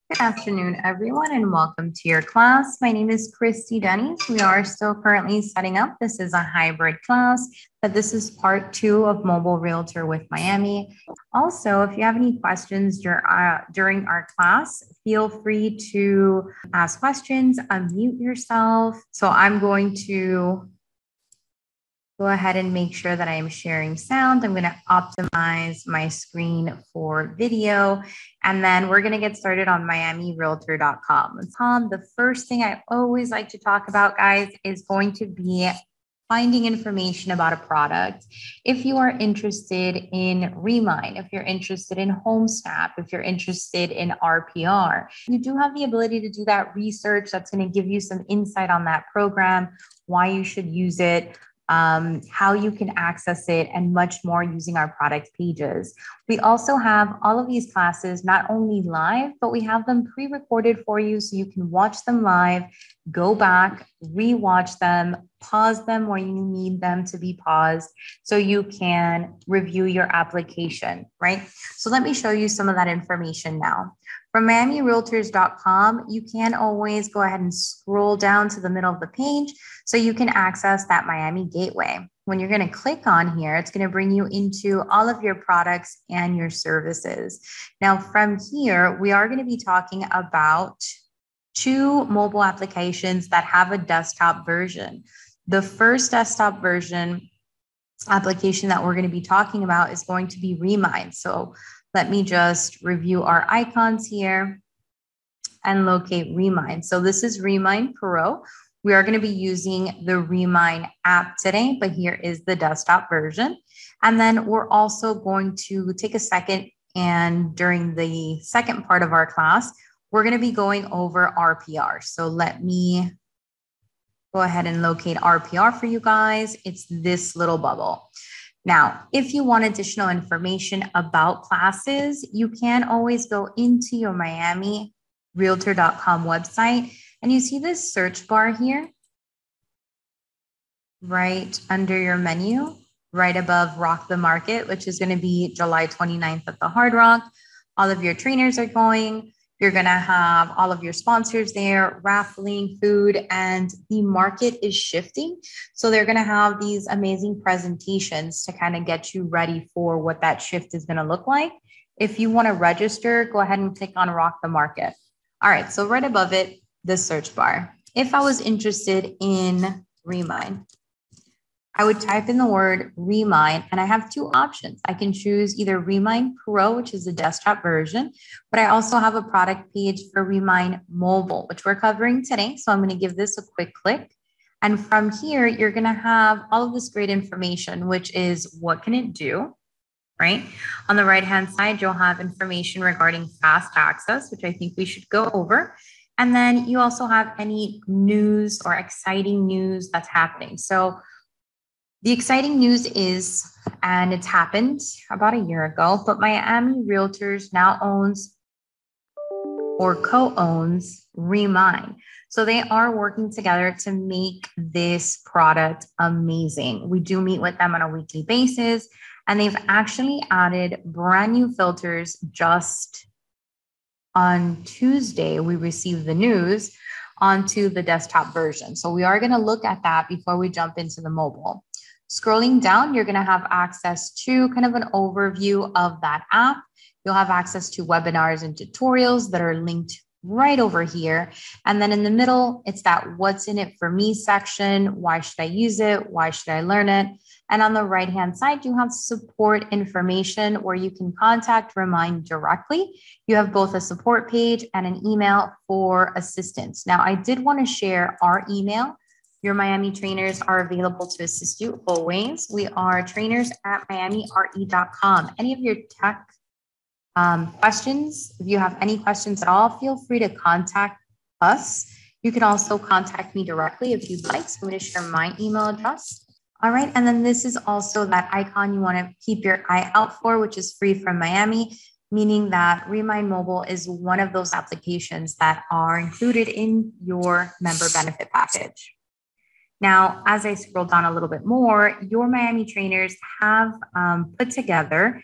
Good afternoon, everyone, and welcome to your class. My name is Christy Denny's. We are still currently setting up. This is a hybrid class, but this is part 2 of Mobile Realtor with Miami. Also, if you have any questions during our class, feel free to ask questions, unmute yourself. So I'm going to go ahead and make sure that I am sharing sound. I'm going to optimize my screen for video, and then we're going to get started on miamirealtor.com. The first thing I always like to talk about, guys, is going to be finding information about a product. If you are interested in Remine, if you're interested in HomeSnap, if you're interested in RPR, you do have the ability to do that research. That's going to give you some insight on that program, why you should use it, how you can access it, and much more using our product pages. We also have all of these classes not only live, but we have them pre-recorded for you so you can watch them live, go back, re-watch them, pause them where you need them to be paused so you can review your application, right? So let me show you some of that information now. From miamirealtors.com, you can always go ahead and scroll down to the middle of the page so you can access that Miami gateway. When you're going to click on here, it's going to bring you into all of your products and your services. Now, from here, we are going to be talking about 2 mobile applications that have a desktop version. The first desktop version application that we're going to be talking about is going to be Remine. So let me just review our icons here and locate Remine. So this is Remine Pro. We are going to be using the Remine app today, but here is the desktop version. And then we're also going to take a second, and during the second part of our class, we're going to be going over RPR. So let me go ahead and locate RPR for you guys. It's this little bubble. Now, if you want additional information about classes, you can always go into your miamirealtor.com website, and you see this search bar here, right under your menu, right above Rock the Market, which is going to be July 29th at the Hard Rock. All of your trainers are going. You're going to have all of your sponsors there, raffling, food, and the market is shifting. So they're going to have these amazing presentations to kind of get you ready for what that shift is going to look like. If you want to register, go ahead and click on Rock the Market. All right, so right above it, the search bar. If I was interested in Remine, I would type in the word Remine, and I have 2 options. I can choose either Remine Pro, which is the desktop version, but I also have a product page for Remine Mobile, which we're covering today. So I'm going to give this a quick click. And from here, you're going to have all of this great information, which is what can it do, right? On the right-hand side, you'll have information regarding fast access, which I think we should go over. And then you also have any news or exciting news that's happening. So the exciting news is, and it's happened about a year ago, but Miami Realtors now owns or co-owns Remine. So they are working together to make this product amazing. We do meet with them on a weekly basis, and they've actually added brand new filters just on Tuesday. We received the news onto the desktop version. So we are going to look at that before we jump into the mobile. Scrolling down, you're going to have access to kind of an overview of that app. You'll have access to webinars and tutorials that are linked right over here. And then in the middle, it's that what's in it for me section. Why should I use it? Why should I learn it? And on the right-hand side, you have support information where you can contact Remine directly. You have both a support page and an email for assistance. Now, I did want to share our email. Your Miami trainers are available to assist you always. We are trainers at miamire.com. Any of your tech questions, if you have any questions at all, feel free to contact us. You can also contact me directly if you'd like. So I'm going to share my email address. All right. And then this is also that icon you want to keep your eye out for, which is free from Miami, meaning that Remine Mobile is one of those applications that are included in your member benefit package. Now, as I scroll down a little bit more, your Miami trainers have put together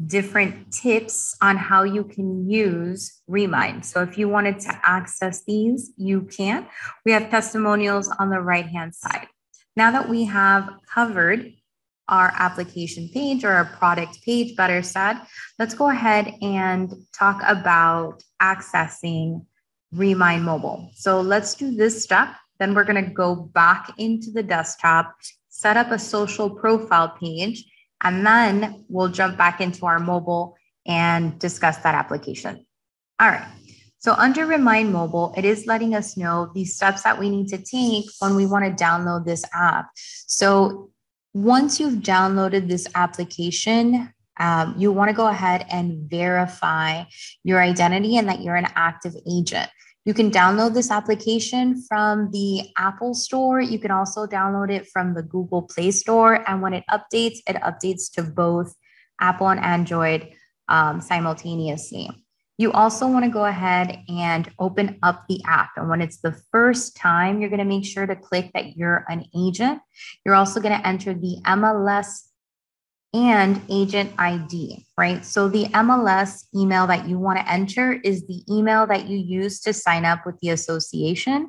different tips on how you can use Remine. So if you wanted to access these, you can. We have testimonials on the right-hand side. Now that we have covered our application page or our product page, better said, let's go ahead and talk about accessing Remine Mobile. So let's do this step. Then we're going to go back into the desktop, set up a social profile page, and then we'll jump back into our mobile and discuss that application. All right. So under Remine Mobile, it is letting us know the steps that we need to take when we want to download this app. So once you've downloaded this application, you want to go ahead and verify your identity and that you're an active agent. You can download this application from the Apple Store. You can also download it from the Google Play Store. And when it updates to both Apple and Android simultaneously. You also want to go ahead and open up the app. And when it's the first time, you're going to make sure to click that you're an agent. You're also going to enter the MLS and agent ID, right? So the MLS email that you want to enter is the email that you use to sign up with the association.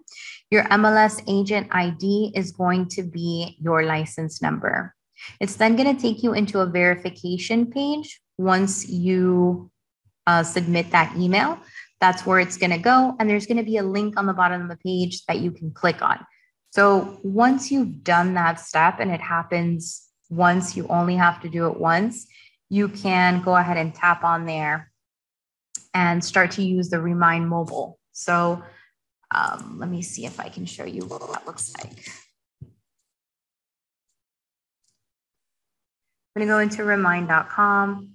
Your MLS agent ID is going to be your license number. It's then going to take you into a verification page. Once you submit that email, that's where it's going to go. And there's going to be a link on the bottom of the page that you can click on. So once you've done that step, and it happens once, you only have to do it once, you can go ahead and tap on there and start to use the Remine Mobile. So let me see if I can show you what that looks like. I'm going to go into remine.com.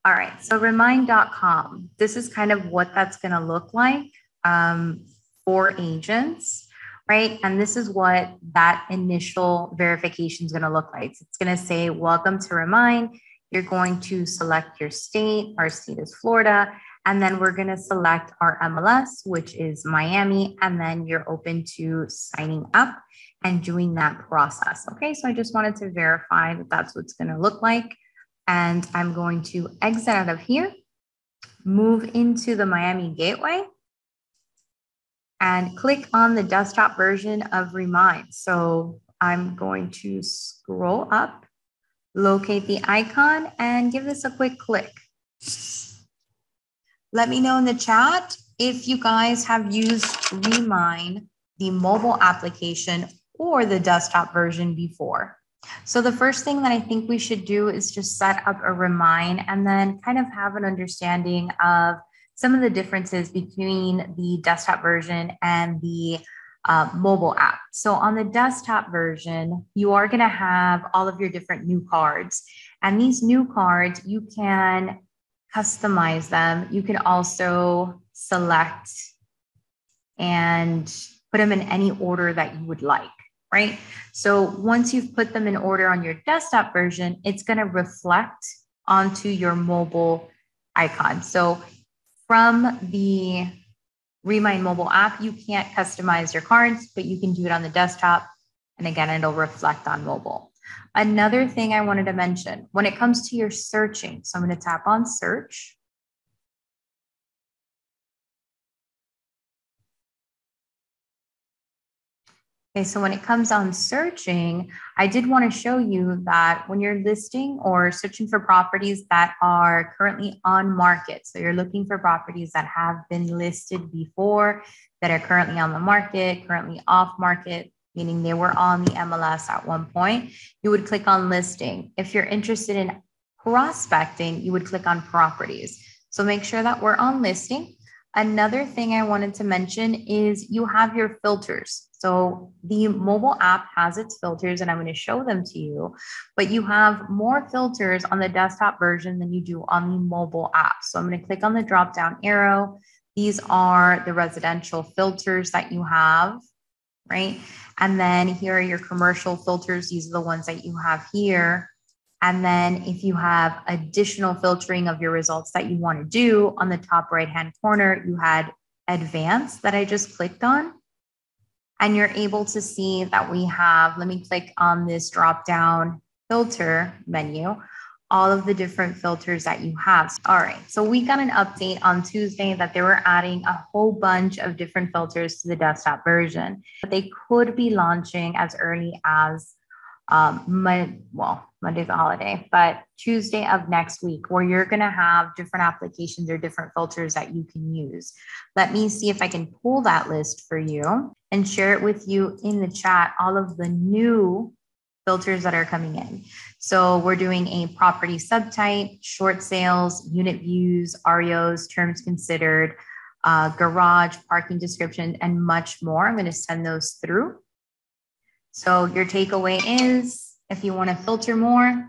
All right, so remine.com, this is kind of what that's going to look like for agents, right? And this is what that initial verification is going to look like. It's going to say, welcome to Remine. You're going to select your state. Our state is Florida. And then we're going to select our MLS, which is Miami. And then you're open to signing up and doing that process. Okay, so I just wanted to verify that that's what it's going to look like. And I'm going to exit out of here, move into the Miami Gateway, and click on the desktop version of Remine. So I'm going to scroll up, locate the icon, and give this a quick click. Let me know in the chat if you guys have used Remine, the mobile application, or the desktop version before. So the first thing that I think we should do is just set up a Remine and then kind of have an understanding of some of the differences between the desktop version and the mobile app. So on the desktop version, you are going to have all of your different new cards. And these new cards, you can customize them. You can also select and put them in any order that you would like. Right? So once you've put them in order on your desktop version, it's going to reflect onto your mobile icon. So from the Remine mobile app, you can't customize your cards, but you can do it on the desktop. And again, it'll reflect on mobile. Another thing I wanted to mention, when it comes to your searching, so I'm going to tap on search. Okay, so when it comes on searching, I did want to show you that when you're listing or searching for properties that are currently on market, so you're looking for properties that have been listed before, that are currently on the market, currently off market, meaning they were on the MLS at one point, you would click on listing. If you're interested in prospecting, you would click on properties. So make sure that we're on listing. Another thing I wanted to mention is you have your filters. So the mobile app has its filters and I'm going to show them to you, but you have more filters on the desktop version than you do on the mobile app. So I'm going to click on the drop down arrow. These are the residential filters that you have, right? And then here are your commercial filters. These are the ones that you have here. And then if you have additional filtering of your results that you want to do, on the top right-hand corner, you had advanced that I just clicked on. And you're able to see that we have, let me click on this drop-down filter menu. all of the different filters that you have. All right, so we got an update on Tuesday that they were adding a whole bunch of different filters to the desktop version. But they could be launching as early as Monday's a holiday, but Tuesday of next week, where you're going to have different applications or different filters that you can use. Let me see if I can pull that list for you and share it with you in the chat, all of the new filters that are coming in. So we're doing a property subtype, short sales, unit views, REOs, terms considered, garage, parking description, and much more. I'm going to send those through. So your takeaway is, if you want to filter more,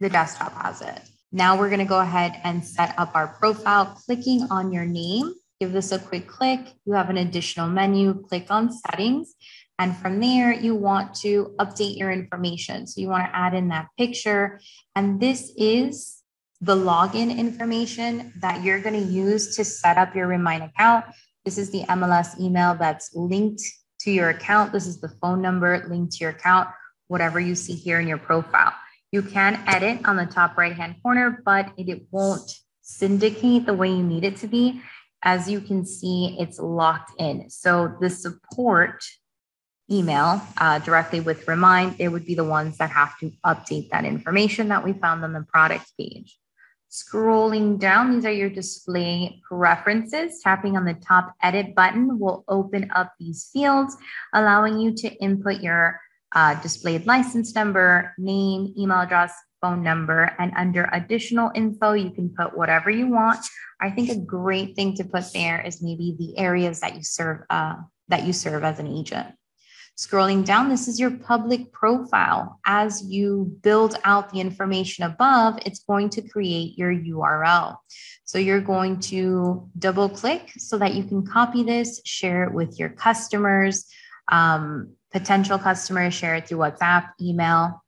the desktop has it. Now we're going to go ahead and set up our profile, clicking on your name. Give this a quick click. You have an additional menu. Click on settings. And from there, you want to update your information. So you want to add in that picture. And this is the login information that you're going to use to set up your Remine account. This is the MLS email that's linked to your account. This is the phone number linked to your account, whatever you see here in your profile. You can edit on the top right-hand corner, but it won't syndicate the way you need it to be. As you can see, it's locked in. So the support email directly with Remine, they would be the ones that have to update that information that we found on the product page. Scrolling down, these are your display preferences. Tapping on the top edit button will open up these fields, allowing you to input your displayed license number, name, email address, phone number, and under additional info, you can put whatever you want. I think a great thing to put there is maybe the areas that you serve as an agent. Scrolling down, this is your public profile. As you build out the information above, it's going to create your URL. So you're going to double click so that you can copy this, share it with your customers, potential customers, share it through WhatsApp, email,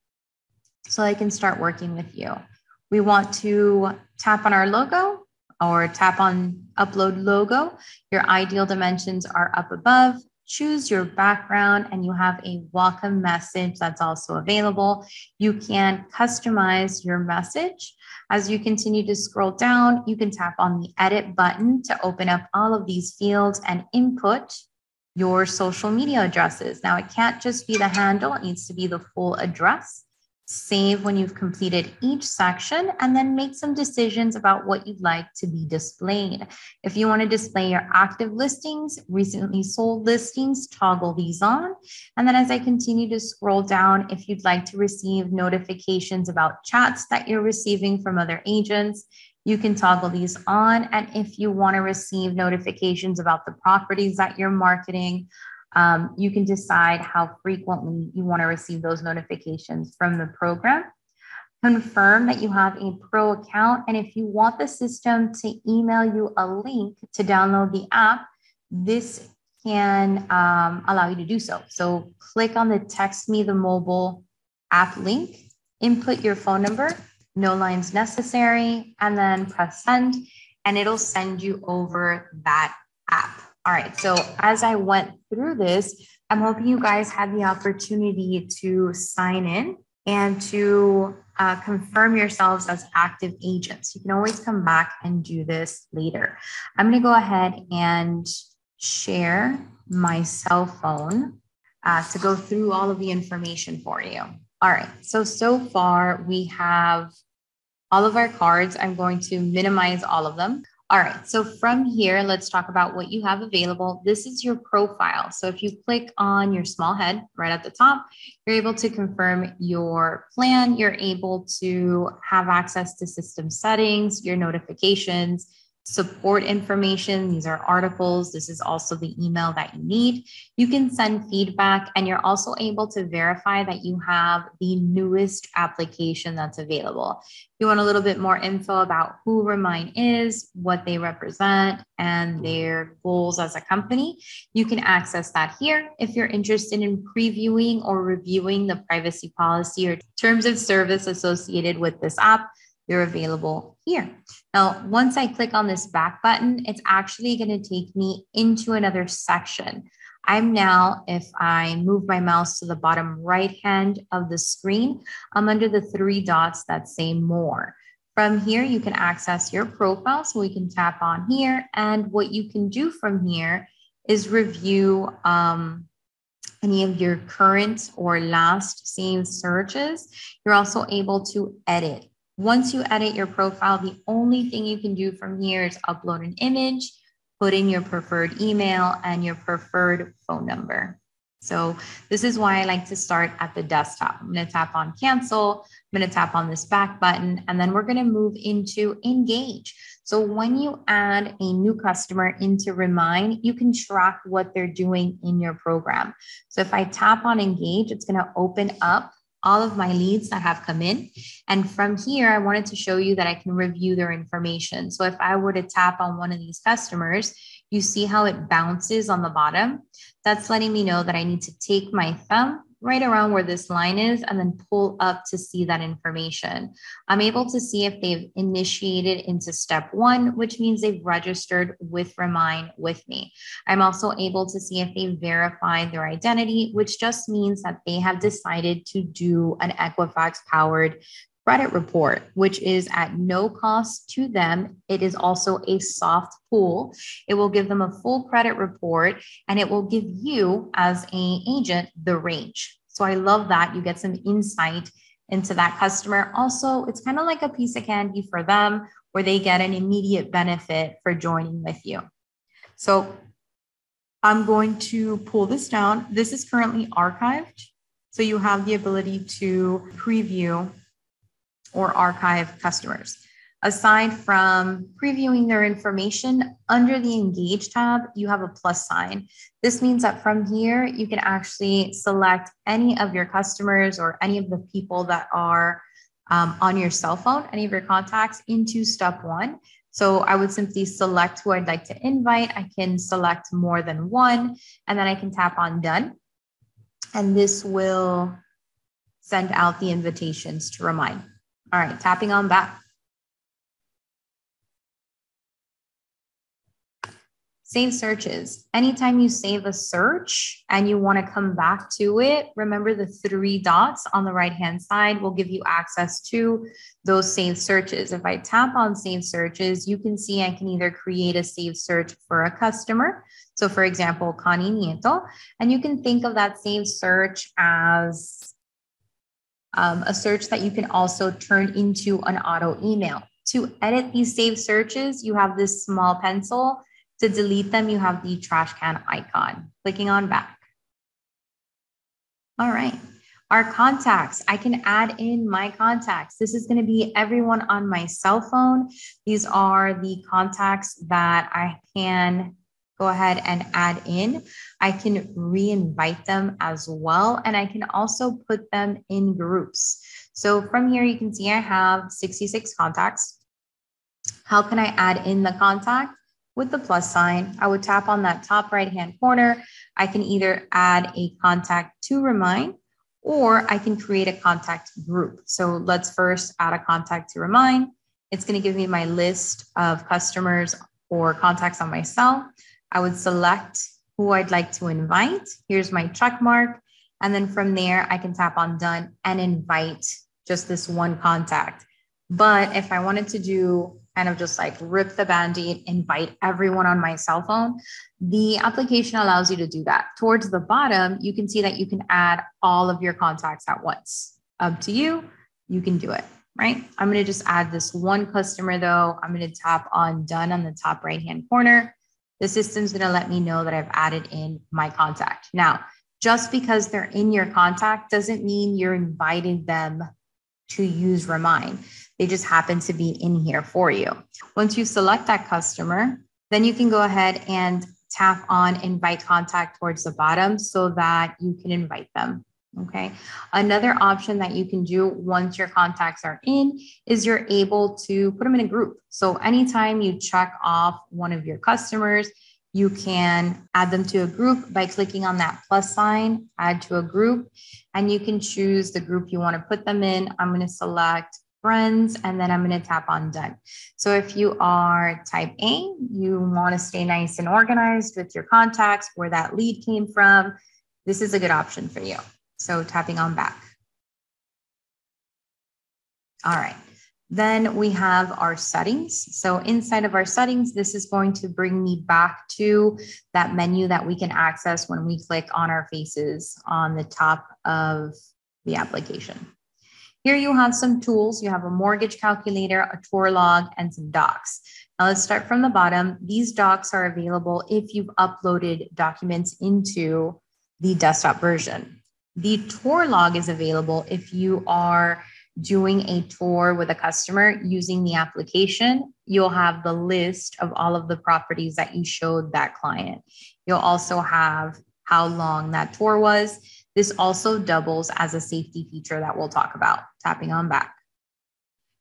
so they can start working with you. We want to tap on our logo or tap on upload logo. Your ideal dimensions are up above. Choose your background and you have a welcome message that's also available. You can customize your message. As you continue to scroll down, you can tap on the edit button to open up all of these fields and input your social media addresses. Now, it can't just be the handle, it needs to be the full address. Save when you've completed each section and then make some decisions about what you'd like to be displayed. If you want to display your active listings, recently sold listings, toggle these on. And then as I continue to scroll down, if you'd like to receive notifications about chats that you're receiving from other agents, you can toggle these on. And if you want to receive notifications about the properties that you're marketing, you can decide how frequently you want to receive those notifications from the program. Confirm that you have a pro account. And if you want the system to email you a link to download the app, this can allow you to do so. So click on the text me the mobile app link, input your phone number, no lines necessary, and then press send, and it'll send you over that app. All right, so as I went through this, I'm hoping you guys had the opportunity to sign in and to confirm yourselves as active agents. You can always come back and do this later. I'm gonna go ahead and share my cell phone to go through all of the information for you. All right, so far we have all of our cards. I'm going to minimize all of them. All right, so from here, let's talk about what you have available. This is your profile. So if you click on your small head right at the top, you're able to confirm your plan. You're able to have access to system settings, your notifications, support information. These are articles. This is also the email that you need. You can send feedback, and you're also able to verify that you have the newest application that's available. If you want a little bit more info about who Remine is, what they represent, and their goals as a company, you can access that here. If you're interested in previewing or reviewing the privacy policy or terms of service associated with this app, they're available here. Now, once I click on this back button, it's actually going to take me into another section. I'm now, if I move my mouse to the bottom right hand of the screen, I'm under the three dots that say more. From here, you can access your profile. So we can tap on here. And what you can do from here is review any of your current or last saved searches. You're also able to edit. Once you edit your profile, the only thing you can do from here is upload an image, put in your preferred email and your preferred phone number. So this is why I like to start at the desktop. I'm going to tap on cancel. I'm going to tap on this back button, and then we're going to move into engage. So when you add a new customer into Remine, you can track what they're doing in your program. So if I tap on engage, it's going to open up all of my leads that have come in. And from here, I wanted to show you that I can review their information. So if I were to tap on one of these customers, you see how it bounces on the bottom. That's letting me know that I need to take my thumb right around where this line is and then pull up to see that information. I'm able to see if they've initiated into step 1, which means they've registered with Remine with me. I'm also able to see if they verified their identity, which just means that they have decided to do an Equifax powered credit report, which is at no cost to them. It is also a soft pull. It will give them a full credit report, and it will give you as an agent the range. So I love that. You get some insight into that customer. Also, it's kind of like a piece of candy for them where they get an immediate benefit for joining with you. So I'm going to pull this down. This is currently archived. So you have the ability to preview or archive customers. Aside from previewing their information, under the Engage tab, you have a plus sign. This means that from here, you can actually select any of your customers or any of the people that are on your cell phone, any of your contacts into step 1. So I would simply select who I'd like to invite. I can select more than one, and then I can tap on done. And this will send out the invitations to Remine. All right, tapping on back. Save searches. Anytime you save a search and you want to come back to it, remember the 3 dots on the right-hand side will give you access to those saved searches. If I tap on save searches, you can see I can either create a saved search for a customer. So for example, Connie Nieto, and you can think of that saved search as a search that you can also turn into an auto email. To edit these saved searches, you have this small pencil. To delete them, you have the trash can icon. Clicking on back. All right. Our contacts, I can add in my contacts. This is going to be everyone on my cell phone. These are the contacts that I can go ahead and add in. I can re-invite them as well. And I can also put them in groups. So from here, you can see I have 66 contacts. How can I add in the contact? With the plus sign, I would tap on that top right-hand corner. I can either add a contact to Remine, or I can create a contact group. So let's first add a contact to Remine. It's going to give me my list of customers or contacts on my cell. I would select who I'd like to invite. Here's my check mark. And then from there, I can tap on done and invite just this one contact. But if I wanted to do kind of just like rip the Band-Aid, invite everyone on my cell phone, the application allows you to do that. Towards the bottom, you can see that you can add all of your contacts at once. Up to you, you can do it, right? I'm going to just add this one customer though. I'm going to tap on done on the top right-hand corner. The system's going to let me know that I've added in my contact. Now, just because they're in your contact doesn't mean you're inviting them to use Remine. They just happen to be in here for you. Once you select that customer, then you can go ahead and tap on invite contact towards the bottom so that you can invite them. Okay. Another option that you can do once your contacts are in is you're able to put them in a group. So anytime you check off one of your customers, you can add them to a group by clicking on that plus sign, add to a group, and you can choose the group you want to put them in. I'm going to select friends, and then I'm going to tap on done. So if you are type A, you want to stay nice and organized with your contacts, where that lead came from, this is a good option for you. So tapping on back. All right. Then we have our settings. So inside of our settings, this is going to bring me back to that menu that we can access when we click on our faces on the top of the application. Here you have some tools. You have a mortgage calculator, a tour log, and some docs. Now let's start from the bottom. These docs are available if you've uploaded documents into the desktop version. The tour log is available if you are doing a tour with a customer using the application. You'll have the list of all of the properties that you showed that client. You'll also have how long that tour was. This also doubles as a safety feature that we'll talk about. Tapping on back.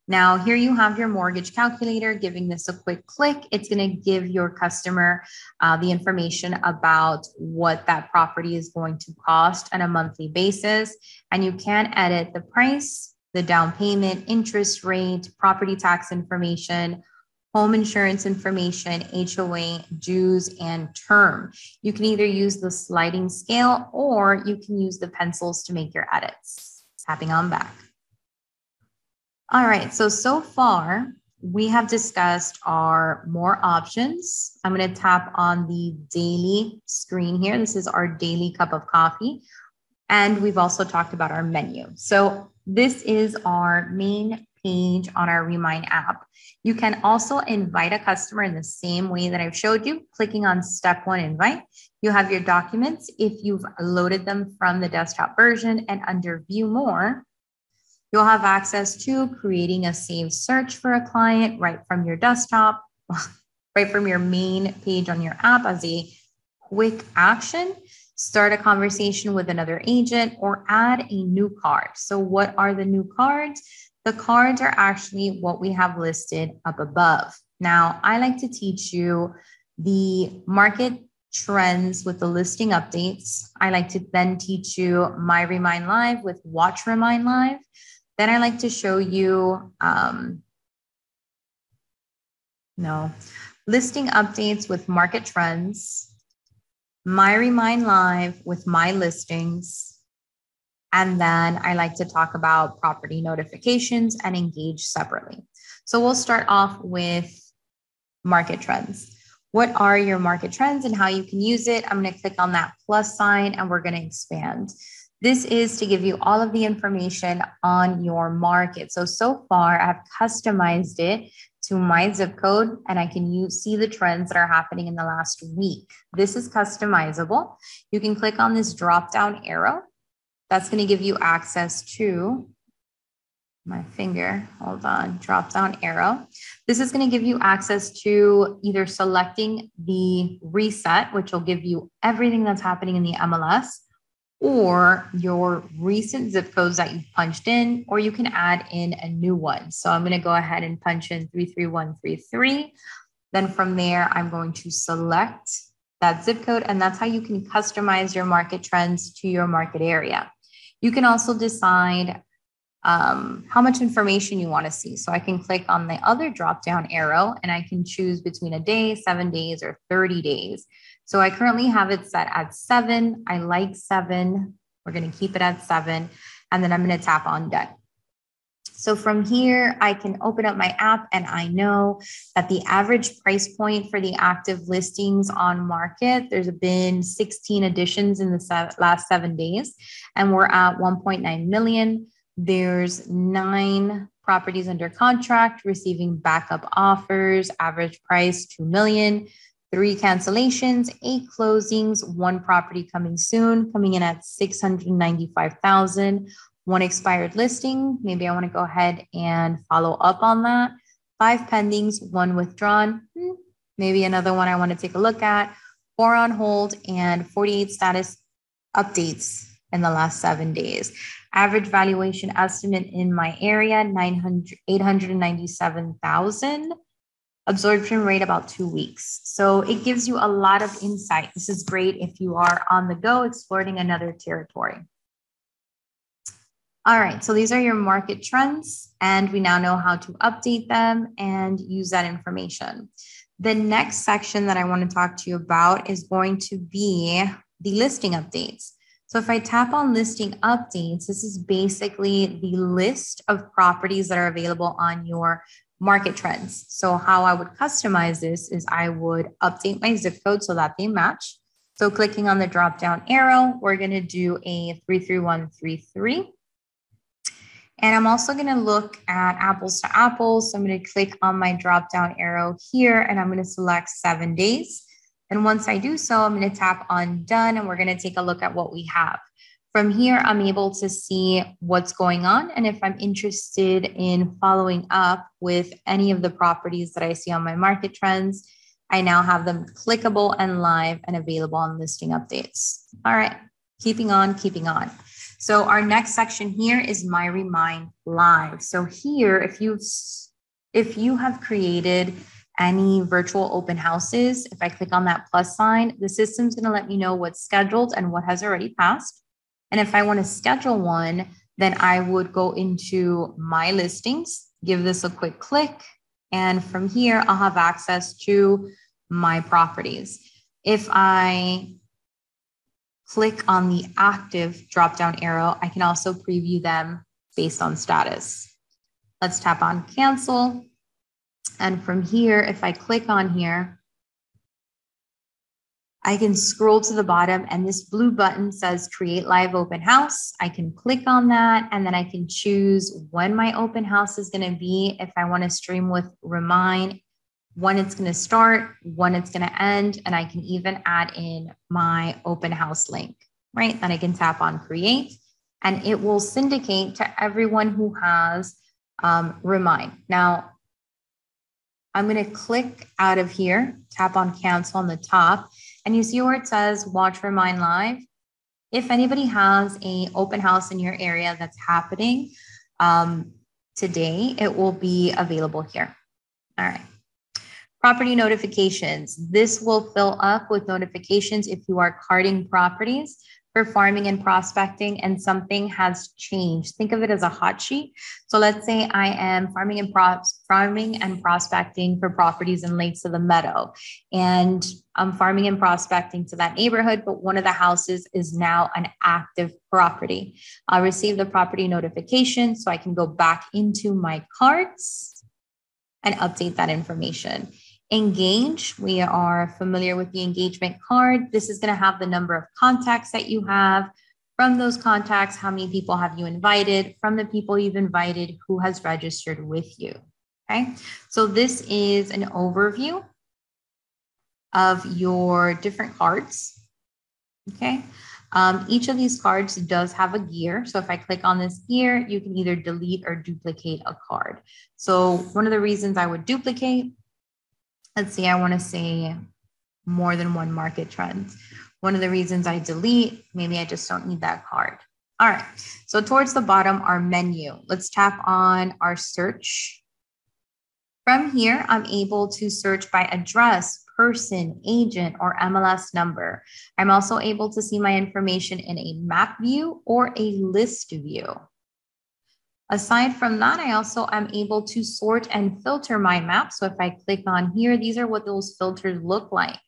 Now, here you have your mortgage calculator. Giving this a quick click, it's going to give your customer the information about what that property is going to cost on a monthly basis. And you can edit the price, the down payment, interest rate, property tax information, home insurance information, HOA, dues, and term. You can either use the sliding scale or you can use the pencils to make your edits. Tapping on back. All right, so far we have discussed our more options. I'm going to tap on the daily screen here. This is our daily cup of coffee. And we've also talked about our menu. So this is our main page on our Remine app. You can also invite a customer in the same way that I've showed you, clicking on step 1, invite. You have your documents if you've loaded them from the desktop version, and under view more, you'll have access to creating a saved search for a client right from your desktop, right from your main page on your app as a quick action. Start a conversation with another agent, or add a new card. So what are the new cards? The cards are actually what we have listed up above. Now, I like to teach you the market trends with the listing updates. I like to then teach you my Remine Live with Watch Remine Live. Then I like to show you listing updates with market trends, my Remine Live with my listings, and then I like to talk about property notifications and engage separately. So we'll start off with market trends. What are your market trends and how you can use it? I'm going to click on that plus sign and we're going to expand. This is to give you all of the information on your market. So far I've customized it to my zip code, and I can see the trends that are happening in the last week. This is customizable. You can click on this drop-down arrow. That's going to give you access to my finger. Hold on, drop-down arrow. This is going to give you access to either selecting the reset, which will give you everything that's happening in the MLS, or your recent zip codes that you've punched in, or you can add in a new one. So I'm going to go ahead and punch in 33133. Then from there, I'm going to select that zip code, and that's how you can customize your market trends to your market area. You can also decide how much information you want to see. So I can click on the other drop-down arrow and I can choose between a day, 7 days, or 30 days. So I currently have it set at 7. I like 7. We're going to keep it at 7. And then I'm going to tap on done. So from here, I can open up my app and I know that the average price point for the active listings on market, there's been 16 additions in the last 7 days, and we're at 1.9 million. There's 9 properties under contract, receiving backup offers, average price 2 million, 3 cancellations, 8 closings, 1 property coming soon, coming in at 695,000. 1 expired listing. Maybe I want to go ahead and follow up on that. 5 pendings, 1 withdrawn. Maybe another one I want to take a look at. 4 on hold, and 48 status updates in the last 7 days. Average valuation estimate in my area, 897,000. Absorption rate about 2 weeks. So it gives you a lot of insight. This is great if you are on the go exploring another territory. All right, so these are your market trends, and we now know how to update them and use that information. The next section that I want to talk to you about is going to be the listing updates. So if I tap on listing updates, this is basically the list of properties that are available on your market trends. So how I would customize this is I would update my zip code so that they match. So clicking on the drop down arrow, we're going to do a 33133. And I'm also going to look at apples to apples. So I'm going to click on my drop down arrow here and I'm going to select 7 days. And once I do so, I'm going to tap on done and we're going to take a look at what we have. From here, I'm able to see what's going on. And if I'm interested in following up with any of the properties that I see on my market trends, I now have them clickable and live and available on listing updates. All right, keeping on, keeping on. So our next section here is My Remine Live. So here, if you have created any virtual open houses, if I click on that plus sign, the system's going to let me know what's scheduled and what has already passed. And if I want to schedule one, then I would go into My Listings, give this a quick click, and from here, I'll have access to my properties. If I click on the active drop-down arrow, I can also preview them based on status. Let's tap on cancel. And from here, if I click on here, I can scroll to the bottom and this blue button says create live open house. I can click on that and then I can choose when my open house is going to be. If I want to stream with Remine, when it's going to start, when it's going to end, and I can even add in my open house link, right? Then I can tap on create and it will syndicate to everyone who has Remine. Now, I'm going to click out of here, tap on cancel on the top, and you see where it says watch Remine live. If anybody has an open house in your area that's happening today, it will be available here. All right. Property notifications. This will fill up with notifications if you are carting properties for farming and prospecting and something has changed. Think of it as a hot sheet. So let's say I am farming and prospecting for properties in Lakes of the Meadow. And I'm farming and prospecting to that neighborhood, but one of the houses is now an active property. I'll receive the property notification so I can go back into my carts and update that information. Engage, we are familiar with the engagement card. This is going to have the number of contacts that you have. From those contacts, how many people have you invited? From the people you've invited, who has registered with you? Okay, so this is an overview of your different cards. Okay, each of these cards does have a gear. So if I click on this gear, you can either delete or duplicate a card. So one of the reasons I would duplicate, let's see, I want to say more than one market trend. One of the reasons I delete, maybe I just don't need that card. All right, so towards the bottom, our menu. Let's tap on our search. From here, I'm able to search by address, person, agent, or MLS number. I'm also able to see my information in a map view or a list view. Aside from that, I also am able to sort and filter my map. So if I click on here, these are what those filters look like.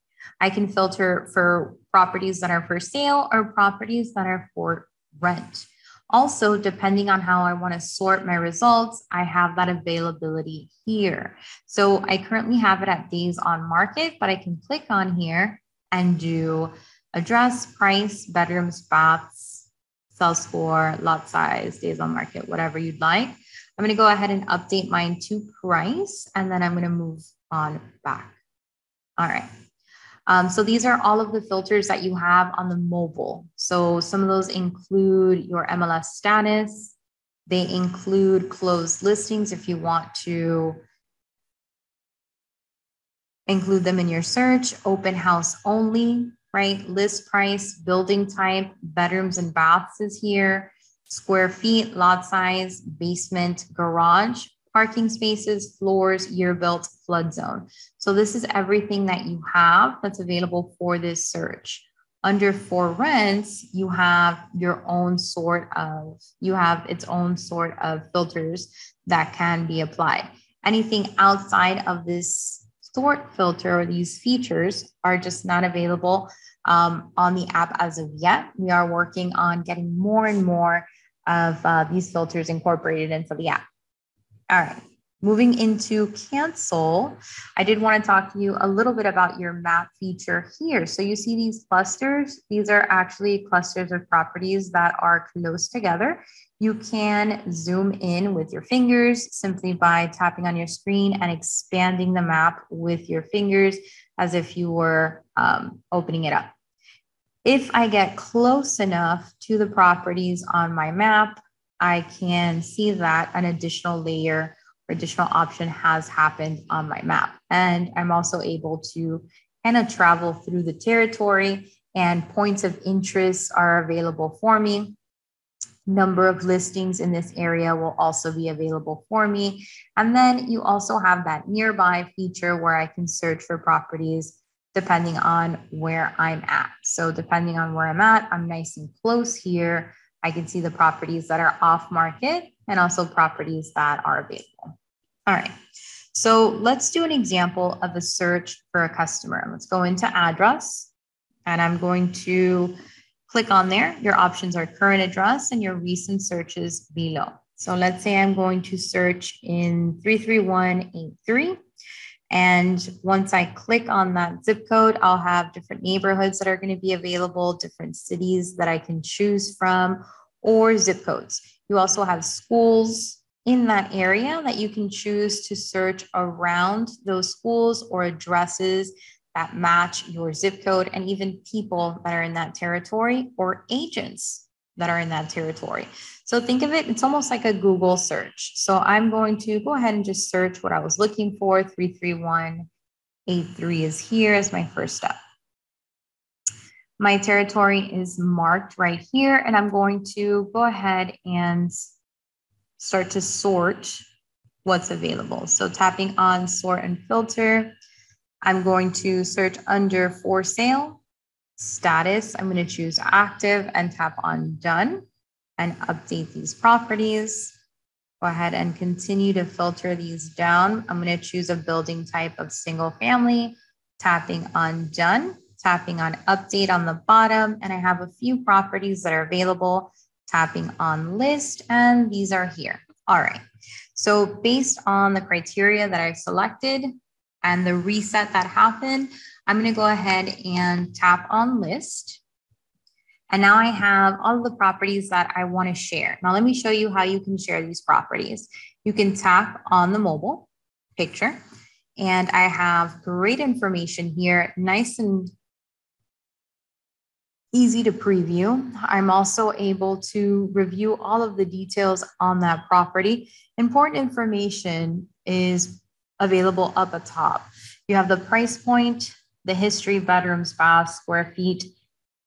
I can filter for properties that are for sale or properties that are for rent. Also, depending on how I want to sort my results, I have that availability here. So I currently have it at days on market, but I can click on here and do address, price, bedrooms, baths, sell score, lot size, days on market, whatever you'd like. I'm going to go ahead and update mine to price, and then I'm going to move on back. All right. So these are all of the filters that you have on the mobile. So some of those include your MLS status. They include closed listings if you want to include them in your search, open house only, right? List price, building type, bedrooms and baths is here, square feet, lot size, basement, garage, parking spaces, floors, year built, flood zone. So this is everything that you have that's available for this search. Under for rents, you have its own sort of filters that can be applied. Anything outside of this sort filter or these features are just not available on the app as of yet. We are working on getting more and more of these filters incorporated into the app. All right. Moving into cancel, I did want to talk to you a little bit about your map feature here. So you see these clusters. These are actually clusters of properties that are close together. You can zoom in with your fingers simply by tapping on your screen and expanding the map with your fingers as if you were opening it up. If I get close enough to the properties on my map, I can see that an additional layer or additional option has happened on my map. And I'm also able to kind of travel through the territory, and points of interest are available for me. Number of listings in this area will also be available for me. And then you also have that nearby feature where I can search for properties depending on where I'm at. So depending on where I'm at, I'm nice and close here. I can see the properties that are off market and also properties that are available. All right, so let's do an example of a search for a customer. Let's go into address, and I'm going to click on there. Your options are current address and your recent searches below. So let's say I'm going to search in 33183. And once I click on that zip code, I'll have different neighborhoods that are going to be available, different cities that I can choose from, or zip codes. You also have schools in that area that you can choose to search around those schools, or addresses that match your zip code, and even people that are in that territory, or agents that are in that territory. So think of it, it's almost like a Google search. So I'm going to go ahead and just search what I was looking for. 33183 is here as my first step. My territory is marked right here, and I'm going to go ahead and start to sort what's available. So tapping on sort and filter, I'm going to search under for sale. Status, I'm going to choose active and tap on done and update these properties. Go ahead and continue to filter these down. I'm going to choose a building type of single family, tapping on done, tapping on update on the bottom, and I have a few properties that are available, tapping on list, and these are here. All right, so based on the criteria that I selected and the reset that happened, I'm going to go ahead and tap on list. And now I have all of the properties that I want to share. Now let me show you how you can share these properties. You can tap on the mobile picture, and I have great information here, nice and easy to preview. I'm also able to review all of the details on that property. Important information is available up at top. You have the price point, the history, bedrooms, baths, square feet,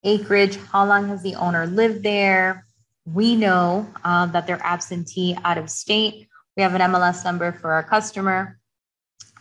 acreage, how long has the owner lived there. We know that they're absentee, out of state. We have an MLS number for our customer,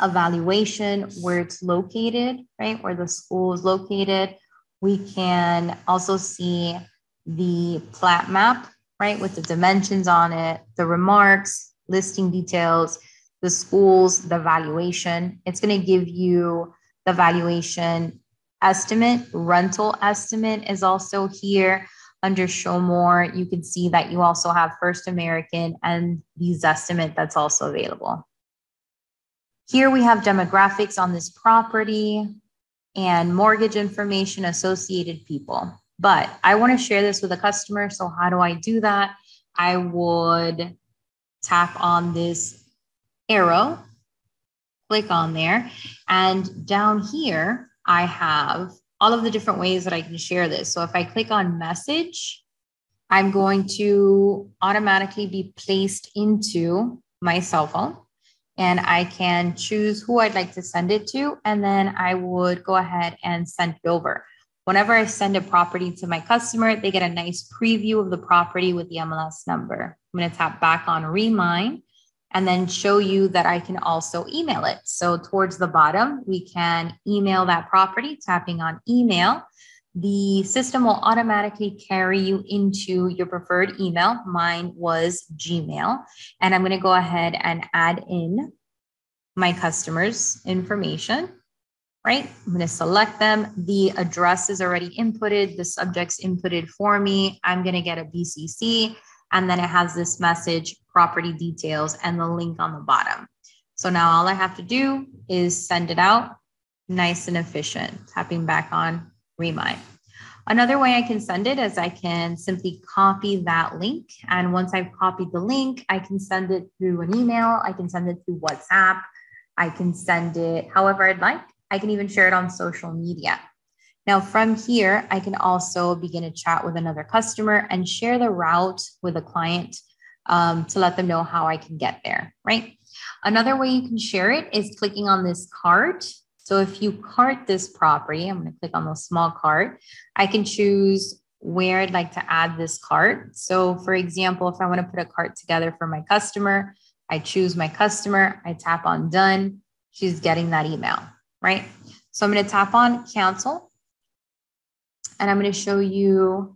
a valuation, where it's located, right, where the school is located. We can also see the plat map, right, with the dimensions on it, the remarks, listing details, the schools, the valuation. It's going to give you the valuation estimate. Rental estimate is also here. Under show more, you can see that you also have First American and the estimate that's also available. Here we have demographics on this property and mortgage information, associated people. But I want to share this with a customer. So how do I do that? I would tap on this arrow, click on there, and down here, I have all of the different ways that I can share this. So if I click on message, I'm going to automatically be placed into my cell phone, and I can choose who I'd like to send it to. And then I would go ahead and send it over. Whenever I send a property to my customer, they get a nice preview of the property with the MLS number. I'm going to tap back on Remine and then show you that I can also email it. So towards the bottom, we can email that property, tapping on email. the system will automatically carry you into your preferred email. Mine was Gmail. And I'm going to go ahead and add in my customers' information, right? I'm going to select them. The address is already inputted. The subject's inputted for me. I'm going to get a BCC. And then it has this message, property details, and the link on the bottom. So now all I have to do is send it out, nice and efficient, tapping back on Remine. Another way I can send it is I can simply copy that link. And once I've copied the link, I can send it through an email. I can send it through WhatsApp. I can send it however I'd like. I can even share it on social media. Now from here, I can also begin a chat with another customer and share the route with a client to let them know how I can get there, right? Another way you can share it is clicking on this cart. So if you cart this property, I'm going to click on the small cart. I can choose where I'd like to add this cart. So for example, if I want to put a cart together for my customer, I choose my customer, I tap on done. She's getting that email, right? So I'm going to tap on cancel. And I'm going to show you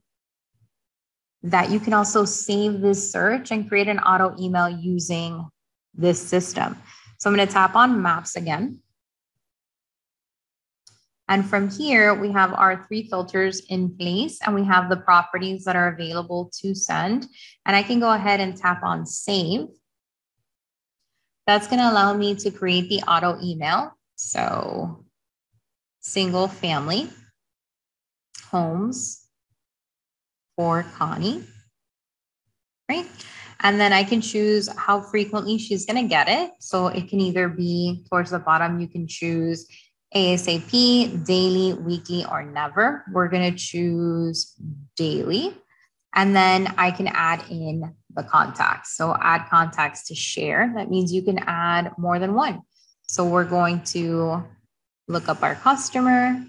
that you can also save this search and create an auto email using this system. So I'm going to tap on maps again. And from here, we have our 3 filters in place and we have the properties that are available to send. And I can go ahead and tap on save. That's going to allow me to create the auto email. So single family homes for Connie, right? And then I can choose how frequently she's going to get it. So it can either be towards the bottom, you can choose ASAP, daily, weekly, or never. We're going to choose daily. And then I can add in the contacts. So add contacts to share. That means you can add more than one. So we're going to look up our customer,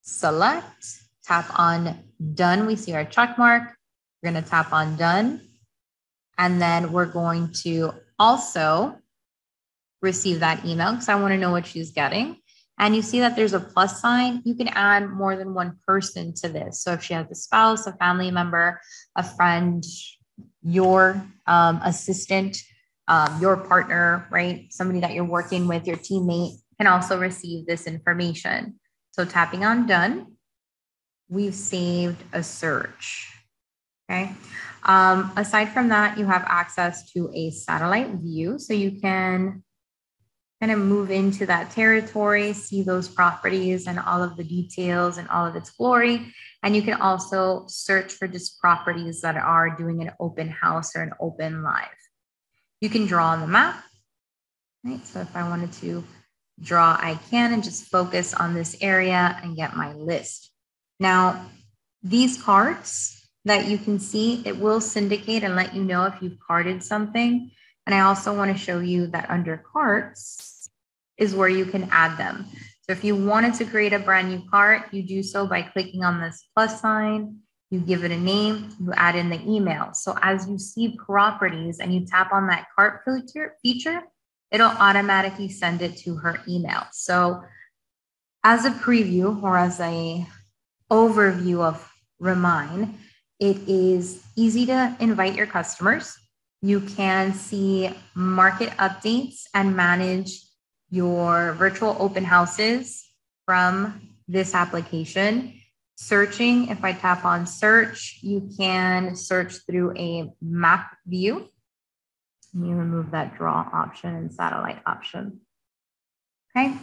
select, tap on done. We see our check mark. We're going to tap on done. And then we're going to also receive that email because I want to know what she's getting. And you see that there's a plus sign. You can add more than one person to this. So if she has a spouse, a family member, a friend, your assistant, your partner, right? Somebody that you're working with, your teammate can also receive this information. So tapping on done, we've saved a search, okay? Aside from that, you have access to a satellite view. So you can kind of move into that territory, see those properties and all of the details and all of its glory. And you can also search for just properties that are doing an open house or an open live. You can draw on the map, right? So if I wanted to draw, I can, and just focus on this area and get my list. Now, these cards that you can see, it will syndicate and let you know if you've carded something. And I also want to show you that under carts is where you can add them. So if you wanted to create a brand new cart, you do so by clicking on this plus sign, you give it a name, you add in the email. So as you see properties and you tap on that cart feature, it'll automatically send it to her email. So as a preview or as a overview of Remine, it is easy to invite your customers. You can see market updates and manage your virtual open houses from this application. Searching, if I tap on search, you can search through a map view. Let me remove that draw option and satellite option. Okay,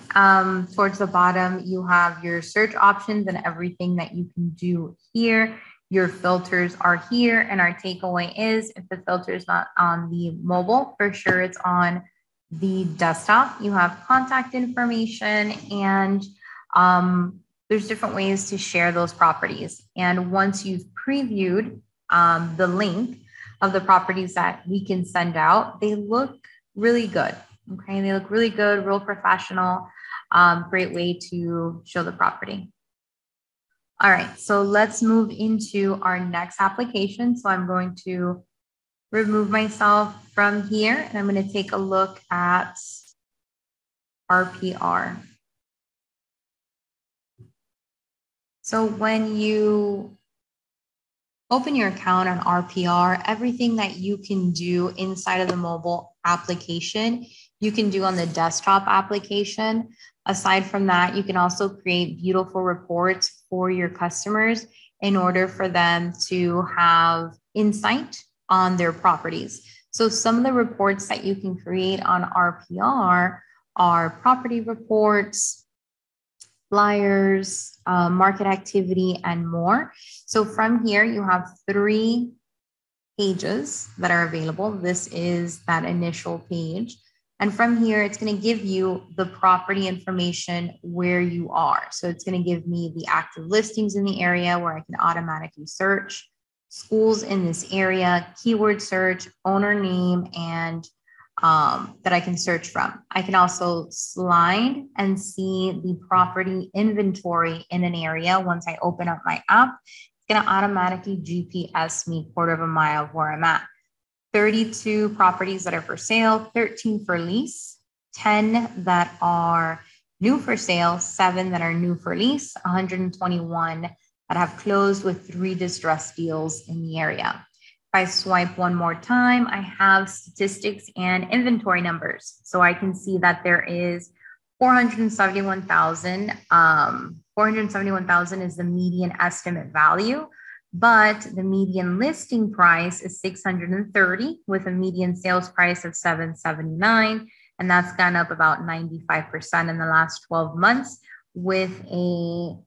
towards the bottom, you have your search options and everything that you can do here. Your filters are here, and our takeaway is if the filter is not on the mobile, for sure it's on the desktop. You have contact information, and there's different ways to share those properties. And once you've previewed the link of the properties that we can send out, they look really good. Okay, they look really good, real professional, great way to show the property. All right, so let's move into our next application. So I'm going to remove myself from here and I'm going to take a look at RPR. So when you open your account on RPR, everything that you can do inside of the mobile application, you can do on the desktop application. Aside from that, you can also create beautiful reports for your customers in order for them to have insight on their properties. So some of the reports that you can create on RPR are property reports, flyers, market activity, and more. So from here, you have 3 pages that are available. This is that initial page. And from here, it's going to give you the property information where you are. So it's going to give me the active listings in the area where I can automatically search, schools in this area, keyword search, owner name, and that I can search from. I can also slide and see the property inventory in an area. Once I open up my app, it's going to automatically GPS me 1/4 mile of where I'm at. 32 properties that are for sale, 13 for lease, 10 that are new for sale, 7 that are new for lease, 121 that have closed with 3 distressed deals in the area. If I swipe one more time, I have statistics and inventory numbers. So I can see that there is 471,000. 471,000 is the median estimate value, but the median listing price is 630 with a median sales price of 779. And that's gone up about 95% in the last 12 months with a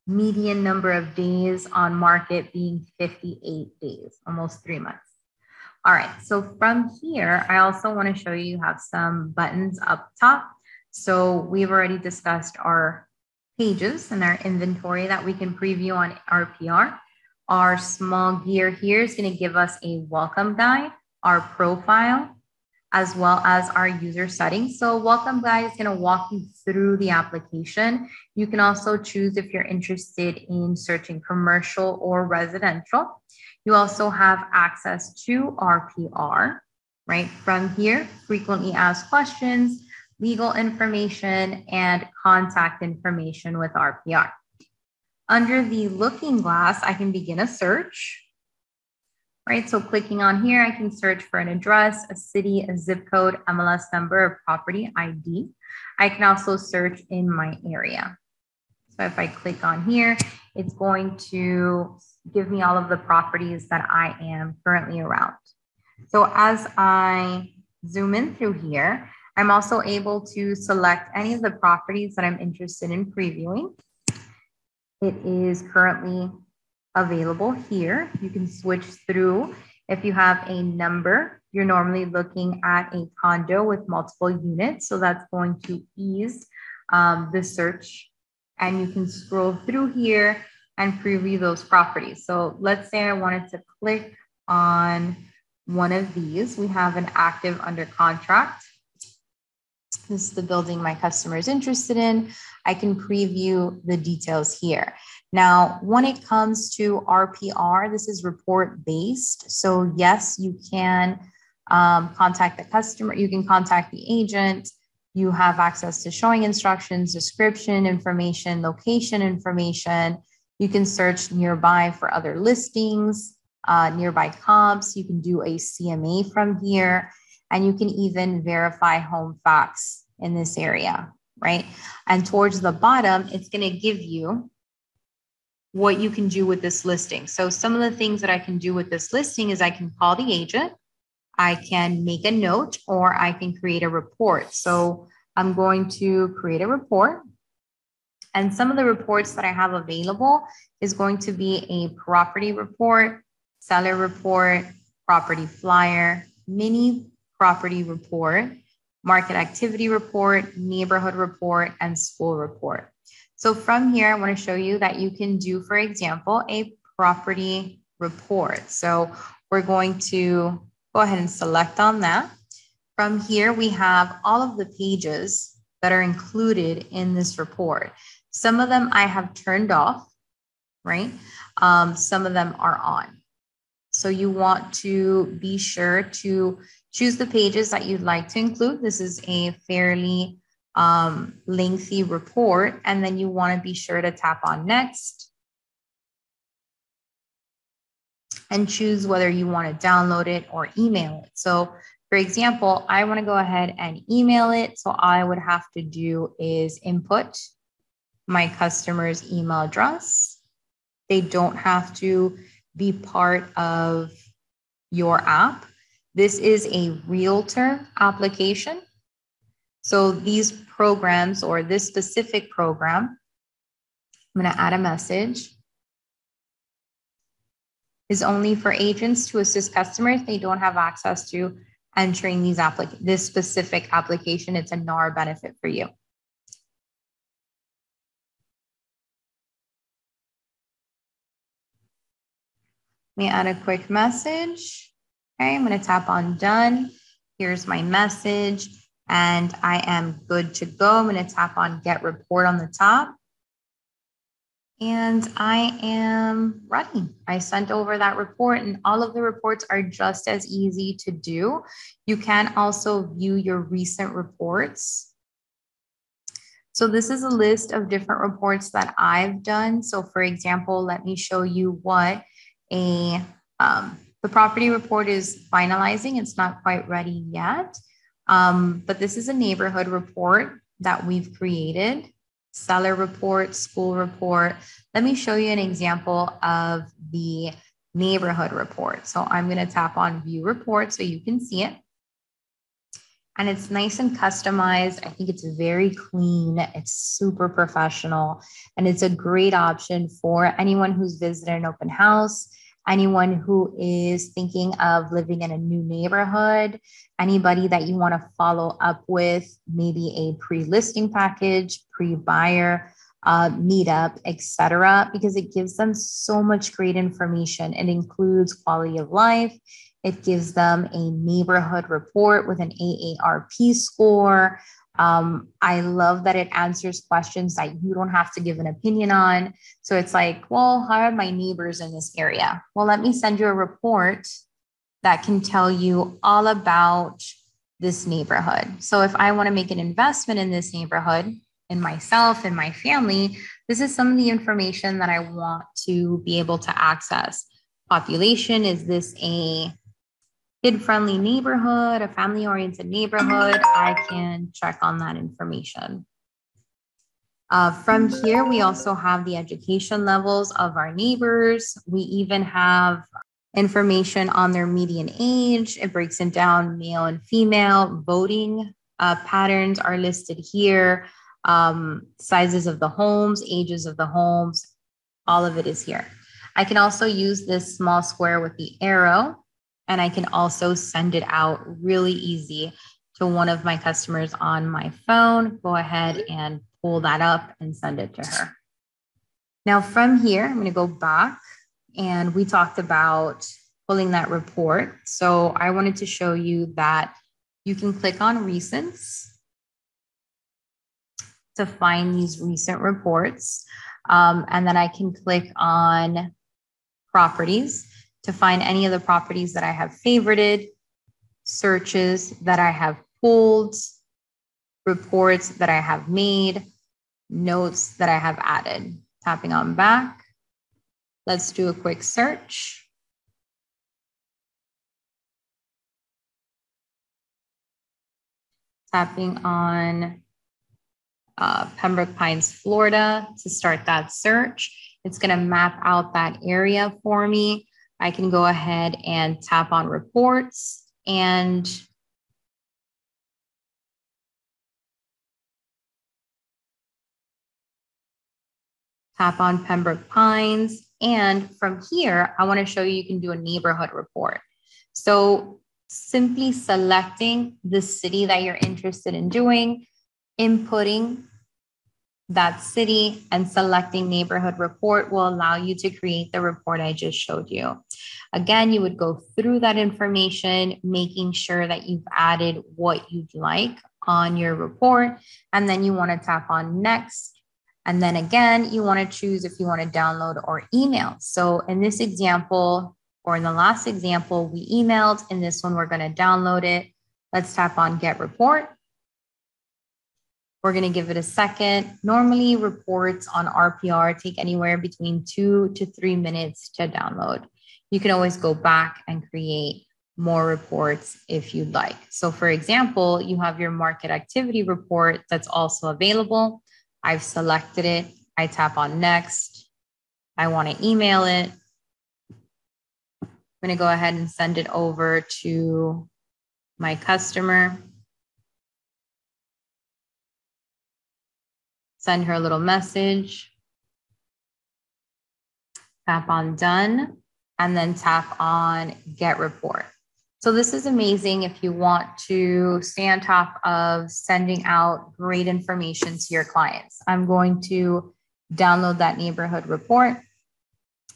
median number of days on market being 58 days, almost 3 months. All right, so from here, I also want to show you have some buttons up top. So we've already discussed our pages and our inventory that we can preview on RPR. Our small gear here is going to give us a welcome guide, our profile, as well as our user settings. So welcome guide is going to walk you through the application. You can also choose if you're interested in searching commercial or residential. You also have access to RPR, right? From here, frequently asked questions, legal information, and contact information with RPR. Under the looking glass, I can begin a search. Right, so clicking on here, I can search for an address, a city, a zip code, MLS number, or property ID. I can also search in my area. So if I click on here, it's going to give me all of the properties that I am currently around. So as I zoom in through here, I'm also able to select any of the properties that I'm interested in previewing. It is currently available here. You can switch through. If you have a number, you're normally looking at a condo with multiple units. So that's going to ease the search. And you can scroll through here and preview those properties. So let's say I wanted to click on one of these. We have an active under contract. This is the building my customer is interested in. I can preview the details here. Now, when it comes to RPR, this is report based. So yes, you can contact the customer. You can contact the agent. You have access to showing instructions, description information, location information. You can search nearby for other listings, nearby comps. You can do a CMA from here, and you can even verify home facts in this area, right? And towards the bottom, it's going to give you what you can do with this listing. So some of the things that I can do with this listing is I can call the agent, I can make a note, or I can create a report. So I'm going to create a report. And some of the reports that I have available is going to be a property report, seller report, property flyer, mini property report, market activity report, neighborhood report, and school report. So from here, I want to show you that you can do, for example, a property report. So we're going to go ahead and select on that. From here, we have all of the pages that are included in this report. Some of them I have turned off, right? Some of them are on. So you want to be sure to choose the pages that you'd like to include. This is a fairly lengthy report, and then you want to be sure to tap on next and choose whether you want to download it or email it. So for example, I want to go ahead and email it. So all I would have to do is input my customer's email address. They don't have to be part of your app. This is a Realtor application. So these programs, or this specific program, I'm going to add a message, is only for agents to assist customers. They don't have access to entering this specific application. It's a NAR benefit for you. Let me add a quick message. Okay, I'm going to tap on done. Here's my message, and I am good to go. I'm going to tap on get report on the top. And I am ready. I sent over that report, and all of the reports are just as easy to do. You can also view your recent reports. So this is a list of different reports that I've done. So for example, let me show you what the property report is finalizing. It's not quite ready yet, but this is a neighborhood report that we've created. Seller report, school report. Let me show you an example of the neighborhood report. So I'm going to tap on view report so you can see it. And it's nice and customized. I think it's very clean. It's super professional. And it's a great option for anyone who's visited an open house, anyone who is thinking of living in a new neighborhood, anybody that you want to follow up with, maybe a pre-listing package, pre-buyer, meetup, etc., because it gives them so much great information. It includes quality of life. It gives them a neighborhood report with an AARP score. I love that it answers questions that you don't have to give an opinion on. So it's like, well, how are my neighbors in this area? Well, let me send you a report that can tell you all about this neighborhood. So if I want to make an investment in this neighborhood, in myself and my family, this is some of the information that I want to be able to access. Population, is this a kid-friendly neighborhood, a family-oriented neighborhood? I can check on that information. From here, we also have the education levels of our neighbors. We even have information on their median age. It breaks it down, male and female. Voting patterns are listed here. Sizes of the homes, ages of the homes, all of it is here. I can also use this small square with the arrow, and I can also send it out really easy to one of my customers on my phone. Go ahead and pull that up and send it to her. Now from here, I'm going to go back, and we talked about pulling that report. So I wanted to show you that you can click on recents to find these recent reports. And then I can click on properties to find any of the properties that I have favorited, searches that I have pulled, reports that I have made, notes that I have added. Tapping on back. Let's do a quick search. Tapping on Pembroke Pines, Florida to start that search. It's going to map out that area for me. I can go ahead and tap on reports and tap on Pembroke Pines. And from here, I want to show you can do a neighborhood report. So simply selecting the city that you're interested in doing, inputting that city, and selecting neighborhood report will allow you to create the report I just showed you. Again, you would go through that information, making sure that you've added what you'd like on your report, and then you want to tap on next. And then again, you want to choose if you want to download or email. So in this example, or in the last example, we emailed. In this one, we're going to download it. Let's tap on get report. We're going to give it a second. Normally, reports on RPR take anywhere between 2 to 3 minutes to download. You can always go back and create more reports if you'd like. So for example, you have your market activity report that's also available. I've selected it. I tap on next. I want to email it. I'm going to go ahead and send it over to my customer. Send her a little message. Tap on done, and then tap on get report. So this is amazing if you want to stay on top of sending out great information to your clients. I'm going to download that neighborhood report.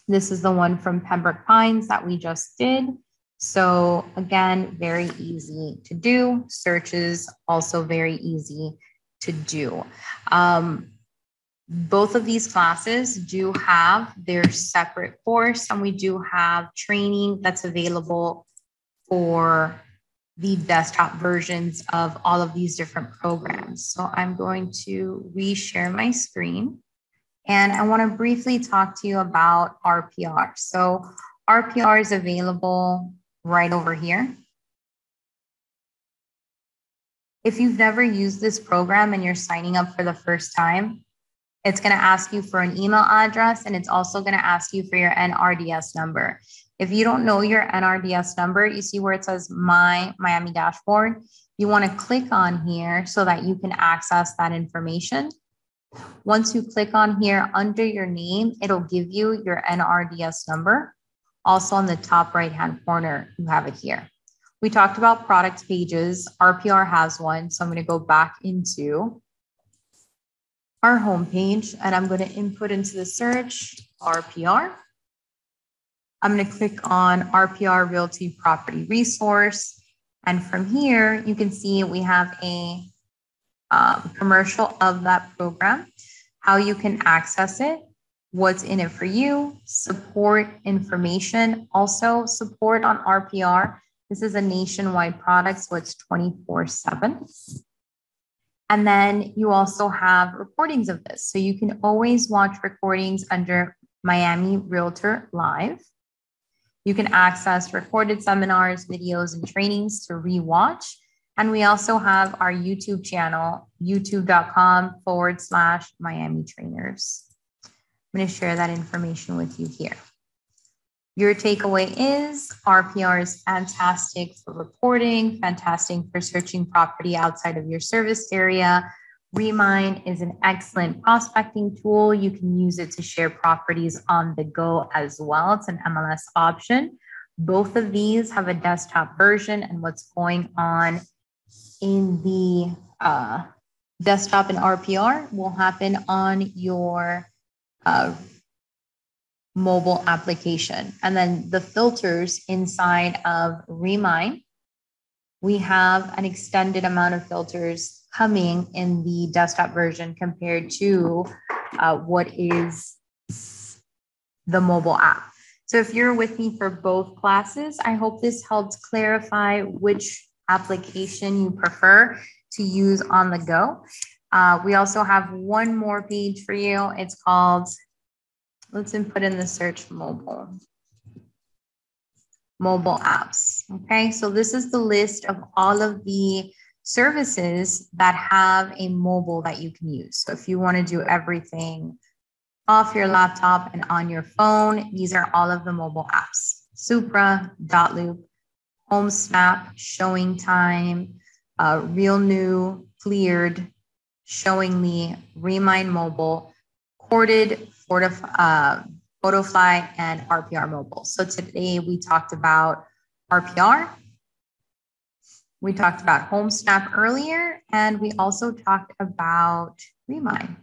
This is the one from Pembroke Pines that we just did. So again, very easy to do. Searches also very easy to do. Both of these classes do have their separate course, and we do have training that's available for the desktop versions of all of these different programs. So I'm going to reshare my screen, and I want to briefly talk to you about RPR. So RPR is available right over here. If you've never used this program and you're signing up for the first time, it's going to ask you for an email address, and it's also going to ask you for your NRDS number. If you don't know your NRDS number, you see where it says My Miami Dashboard. You want to click on here so that you can access that information. Once you click on here under your name, it'll give you your NRDS number. Also on the top right-hand corner, you have it here. We talked about product pages. RPR has one, so I'm going to go back into our homepage, and I'm going to input into the search RPR. I'm going to click on RPR Realty Property Resource. And from here, you can see we have a commercial of that program, how you can access it, what's in it for you, support information, also support on RPR. This is a nationwide product, so it's 24/7. And then you also have recordings of this. So you can always watch recordings under Miami Realtor Live. You can access recorded seminars, videos, and trainings to rewatch. And we also have our YouTube channel, youtube.com/miamitrainers. I'm going to share that information with you here. Your takeaway is RPR is fantastic for reporting, fantastic for searching property outside of your service area. Remine is an excellent prospecting tool. You can use it to share properties on the go as well. It's an MLS option. Both of these have a desktop version, and what's going on in the desktop and RPR will happen on your mobile application. And then the filters inside of Remine, we have an extended amount of filters coming in the desktop version compared to what is the mobile app. So if you're with me for both classes, I hope this helps clarify which application you prefer to use on the go. We also have one more page for you. It's called, let's input in the search mobile apps. Okay, so this is the list of all of the services that have a mobile that you can use. So if you want to do everything off your laptop and on your phone, these are all of the mobile apps: Supra, Dotloop, HomeSnap, Showing Time, Real New, Cleared, Showing Me, Remine Mobile, Corded, Photofly, and RPR Mobile. So today we talked about RPR, we talked about HomeSnap earlier, and we also talked about Remine.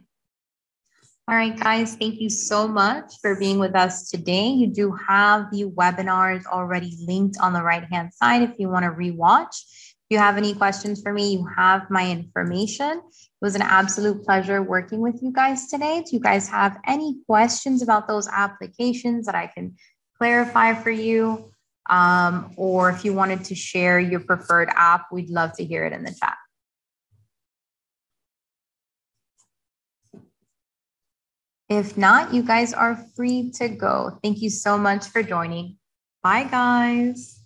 All right, guys, thank you so much for being with us today. You do have the webinars already linked on the right-hand side if you want to rewatch. If you have any questions for me, you have my information. It was an absolute pleasure working with you guys today. Do you guys have any questions about those applications that I can clarify for you? Or if you wanted to share your preferred app, we'd love to hear it in the chat. If not, you guys are free to go. Thank you so much for joining. Bye, guys.